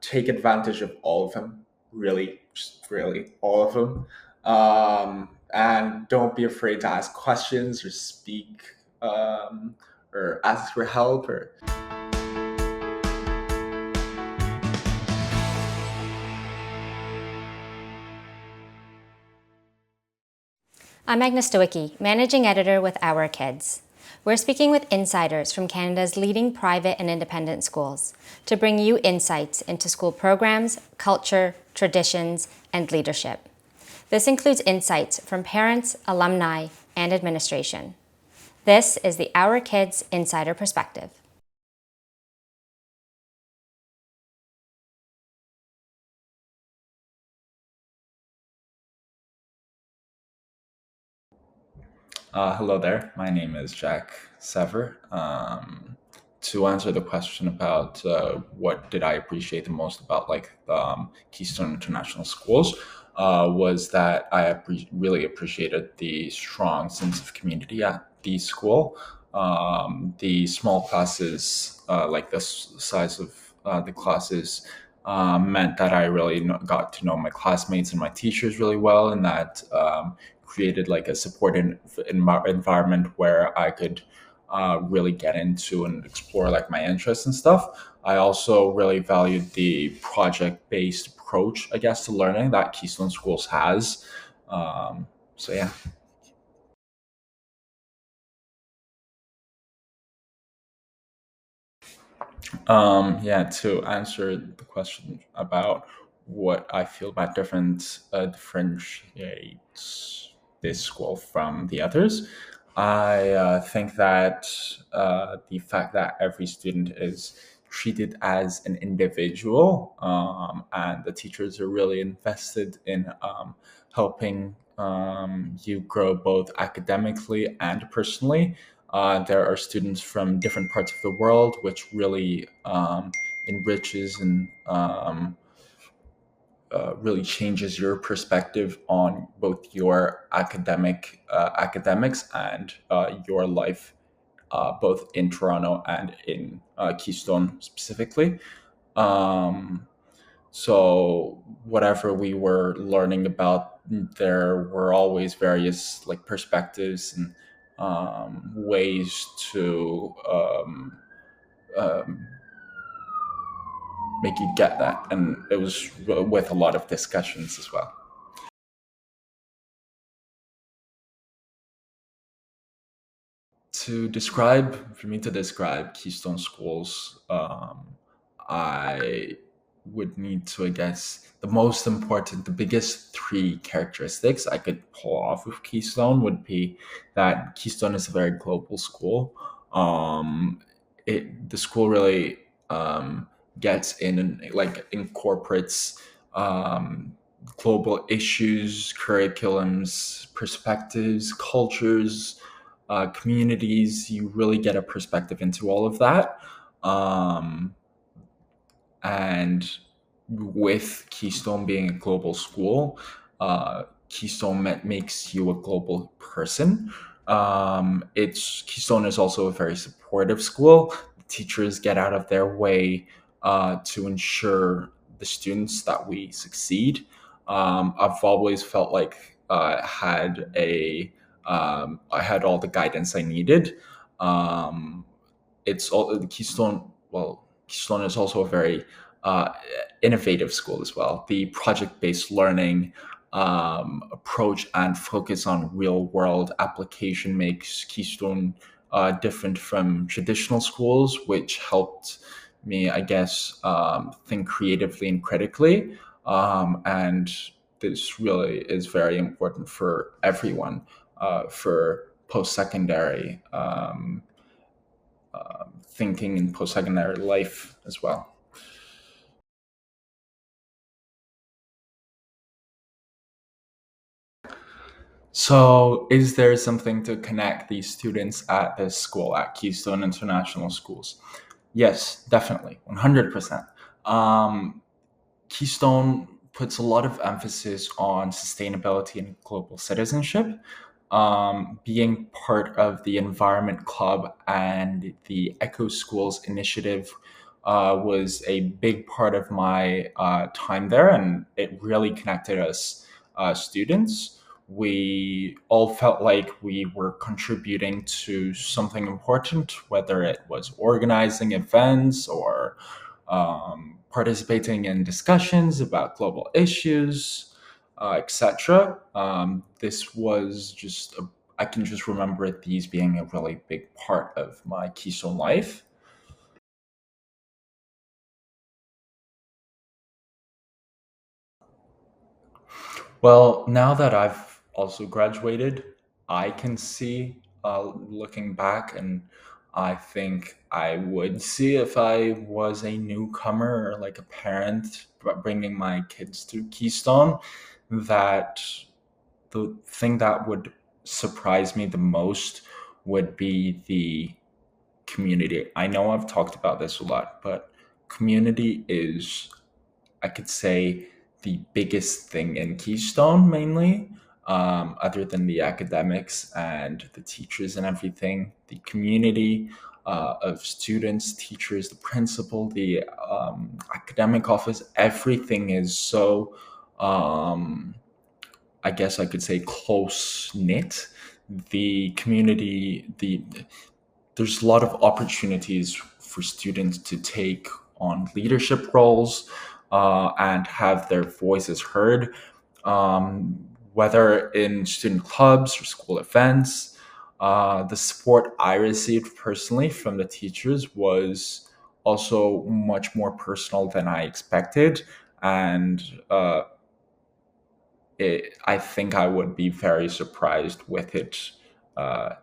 take advantage of all of them, really, just really all of them. And don't be afraid to ask questions or speak, or ask for help. Or I'm Agnes Stowicki, Managing Editor with Our Kids. We're speaking with insiders from Canada's leading private and independent schools to bring you insights into school programs, culture, traditions, and leadership. This includes insights from parents, alumni, and administration. This is the Our Kids Insider Perspective. Hello there. My name is Jack Sever. To answer the question about what did I appreciate the most about Keystone International Schools, was that I really appreciated the strong sense of community at the school. The small classes, like the size of the classes, meant that I really got to know my classmates and my teachers really well, and that created like a supportive environment where I could really get into and explore like my interests and stuff. I also really valued the project-based approach, I guess, to learning that Keystone Schools has. So yeah. Yeah, to answer the question about what I feel about differentiates this school from the others, I think that the fact that every student is treated as an individual, and the teachers are really invested in helping you grow both academically and personally. There are students from different parts of the world, which really enriches and really changes your perspective on both your academics and your life, both in Toronto and in Keystone specifically. Um, so whatever we were learning about, there were always various like perspectives and ways to um, make you get that, and it was with a lot of discussions as well. For me to describe Keystone Schools, I would need to, I guess, the most important, the biggest three characteristics I could pull off of Keystone would be that Keystone is a very global school. Um, the school really gets in and like incorporates um, global issues, curriculums, perspectives, cultures, communities. You really get a perspective into all of that. Um, and with Keystone being a global school, Keystone makes you a global person. It's Keystone is also a very supportive school. The teachers get out of their way to ensure the students that we succeed. I've always felt like I had all the guidance I needed. Um, it's all the Keystone. Well, Keystone is also a very uh, innovative school as well. The project-based learning approach and focus on real-world application makes Keystone different from traditional schools, which helped me, I guess, think creatively and critically. And this really is very important for everyone, for post-secondary thinking in post-secondary life as well. So, is there something to connect these students at this school, at Keystone International Schools? Yes, definitely, 100%. Um, Keystone puts a lot of emphasis on sustainability and global citizenship. Being part of the Environment Club and the Eco Schools initiative was a big part of my time there, and it really connected us students. We all felt like we were contributing to something important, whether it was organizing events or participating in discussions about global issues, etc. This was just I can just remember these being a really big part of my Keystone life. Well, now that I've also graduated, I can see looking back, and I think I would see if I was a newcomer or like a parent bringing my kids to Keystone, that the thing that would surprise me the most would be the community. I know I've talked about this a lot, but community is, I could say, the biggest thing in Keystone mainly, other than the academics and the teachers and everything. The community of students, teachers, the principal, the academic office, everything is so, um, I guess I could say, close knit. The community, there's a lot of opportunities for students to take on leadership roles and have their voices heard, whether in student clubs or school events. The support I received personally from the teachers was also much more personal than I expected. And I think I would be very surprised with it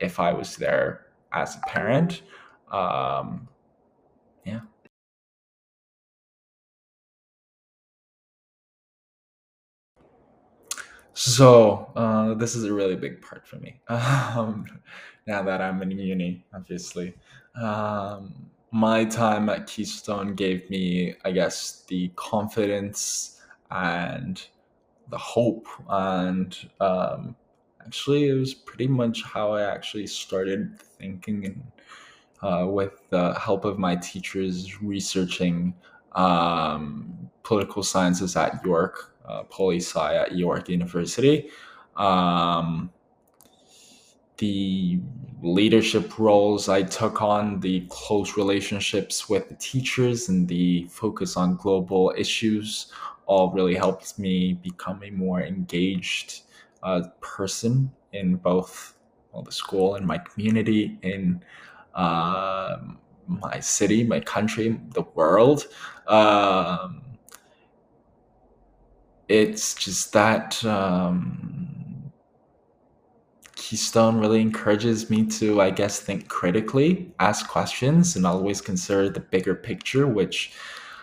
if I was there as a parent. Um, yeah. So this is a really big part for me. Now that I'm in uni, obviously, my time at Keystone gave me, I guess, the confidence and the hope, and actually, it was pretty much how I actually started thinking, and with the help of my teachers researching political sciences at York, poli sci at York University. Um, the leadership roles I took on, the close relationships with the teachers, and the focus on global issues all really helped me become a more engaged person in both, well, the school and my community, in my city, my country, the world. It's just that Keystone really encourages me to, I guess, think critically, ask questions, and always consider the bigger picture, which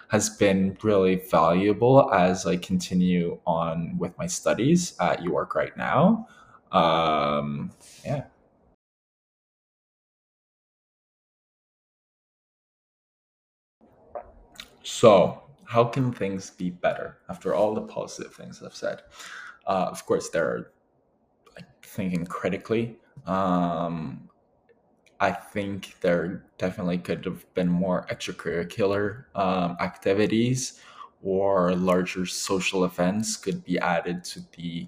has been really valuable as I continue on with my studies at York right now. Yeah. So, how can things be better after all the positive things I've said? Of course, there are, like, thinking critically. I think there definitely could have been more extracurricular activities, or larger social events could be added to the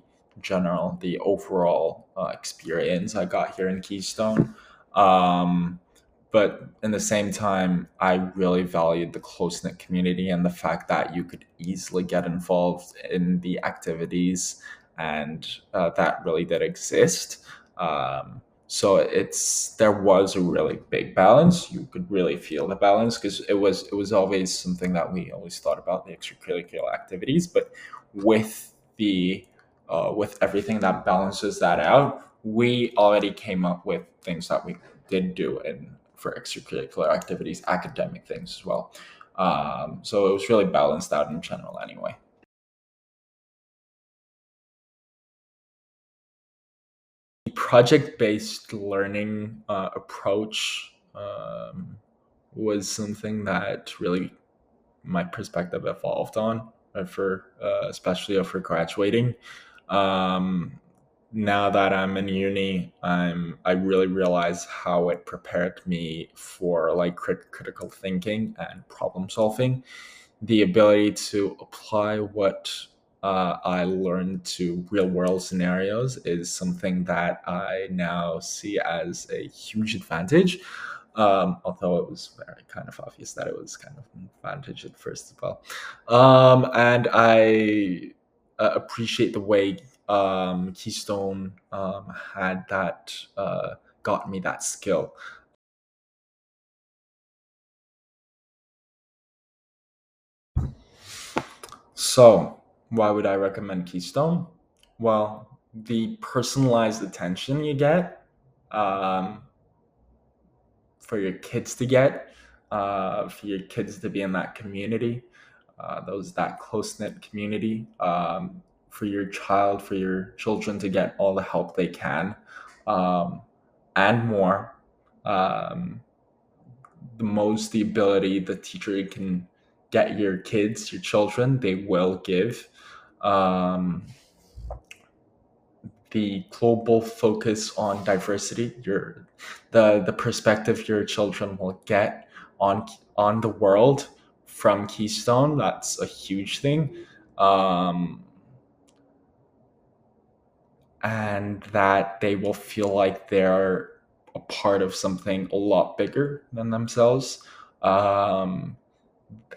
overall experience I got here in Keystone. Um, but in the same time, I really valued the close knit community and the fact that you could easily get involved in the activities, and that really did exist. So there was a really big balance. You could really feel the balance, because it was always something that we always thought about, the extracurricular activities. But with the with everything that balances that out, we already came up with things that we did do in for extracurricular activities, academic things as well. So it was really balanced out in general, anyway. The project-based learning approach was something that really my perspective evolved on, for especially for graduating. Um, now that I'm in uni, I really realize how it prepared me for like critical thinking and problem solving. The ability to apply what I learned to real world scenarios is something that I now see as a huge advantage. Although it was very kind of obvious that it was kind of an advantage at first as well. And I appreciate the way Keystone had that got me that skill. So, why would I recommend Keystone? Well, the personalized attention you get um, for your kids to get, for your kids to be in that community, that close knit community, for your child, for your children to get all the help they can, um, and more. Um, the ability the teacher can get your kids, your children, they will give. Um, the global focus on diversity, the perspective your children will get on the world from Keystone. That's a huge thing. Um, and that they will feel like they're a part of something a lot bigger than themselves. Um,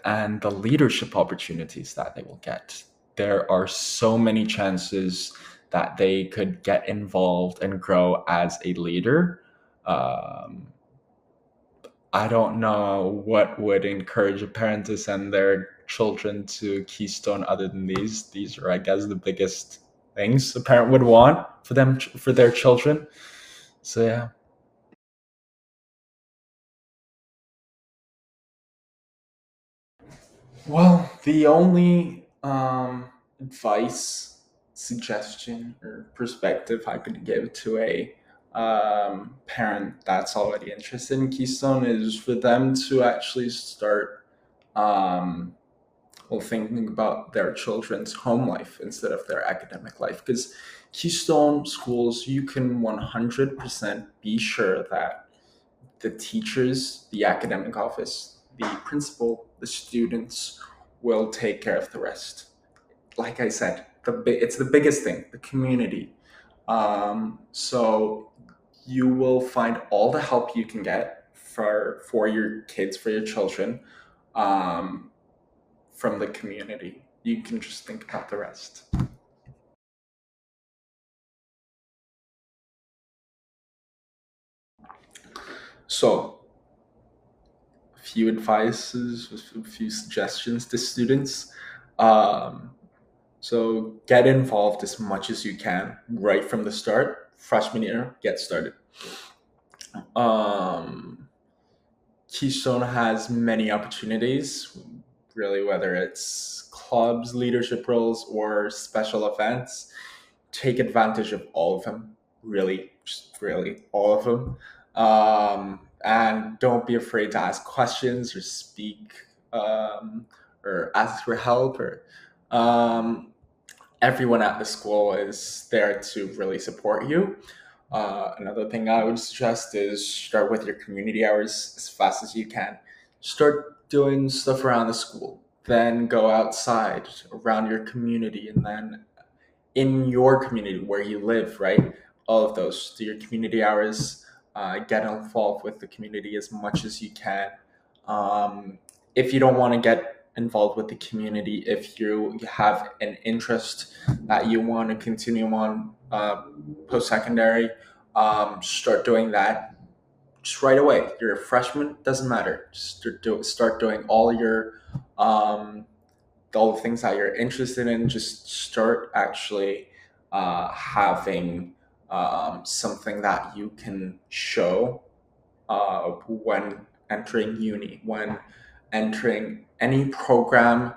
and the leadership opportunities that they will get. There are so many chances that they could get involved and grow as a leader. Um, I don't know what would encourage a parent to send their children to Keystone other than these. These are, I guess, the biggest things a parent would want for them for their children. So yeah. Well, the only advice, suggestion, or perspective I could give to a parent that's already interested in Keystone is for them to actually start um, thinking about their children's home life instead of their academic life. Because Keystone schools, you can 100% be sure that the teachers, the academic office, the principal, the students will take care of the rest. Like I said, it's the biggest thing, the community. So you will find all the help you can get for your kids, for your children, um, from the community. You can just think about the rest. So, a few advices, a few suggestions to students. Um, So get involved as much as you can right from the start. Freshman year, get started. Um, Keystone has many opportunities, really, whether it's clubs, leadership roles, or special events. Take advantage of all of them, really, just really all of them. And don't be afraid to ask questions or speak or ask for help or um, everyone at the school is there to really support you. Another thing I would suggest is start with your community hours as fast as you can. Start doing stuff around the school, then go outside around your community, and then in your community where you live, right? All of those. Do your community hours, get involved with the community as much as you can. If you don't want to get involved with the community, if you have an interest that you want to continue on post secondary, start doing that just right away. You're a freshman, doesn't matter. Just start doing um, all the things that you're interested in. Just start actually having something that you can show when entering uni, when entering any program,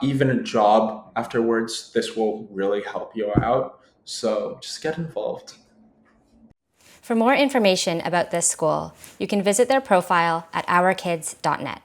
even a job afterwards. This will really help you out. So just get involved. For more information about this school, you can visit their profile at ourkids.net.